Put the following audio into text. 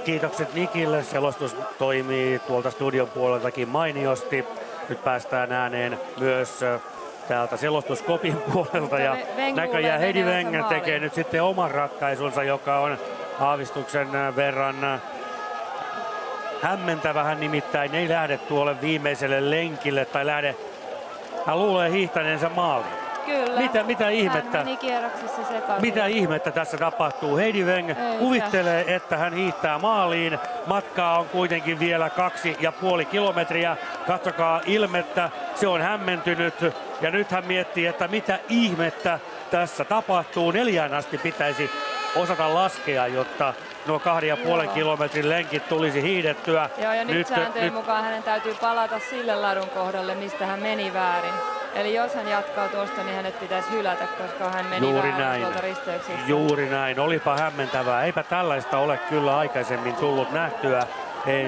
Kiitokset Nikille. Selostus toimii tuolta studion puoleltakin mainiosti. Nyt päästään ääneen myös täältä selostuskopin puolelta. Ja näköjään Heidi Wenger tekee nyt sitten oman ratkaisunsa, joka on aavistuksen verran hämmentävä. Hän nimittäin ei lähde tuolle viimeiselle lenkille tai lähde. Hän luulee hiihtäneensä maaliin. Kyllä. Mitä ihmettä? Hän meni kierroksessa sekaisin. Mitä ihmettä tässä tapahtuu? Heidi Wenger kuvittelee, että hän hiihtää maaliin. Matkaa on kuitenkin vielä 2,5 kilometriä. Katsokaa ilmettä, se on hämmentynyt. Ja nyt hän miettii, että mitä ihmettä tässä tapahtuu. 4 asti pitäisi osata laskea, jotta nuo 2,5 kilometrin lenkit tulisi hiidettyä. Joo, ja nyt sääntöjen mukaan hänen täytyy palata sille ladun kohdalle, mistä hän meni väärin. Eli jos hän jatkaa tuosta, niin hänet pitäisi hylätä, koska hän meni väärin tuolta risteyksestä. Juuri näin. Olipa hämmentävää. Eipä tällaista ole kyllä aikaisemmin tullut nähtyä. Ei.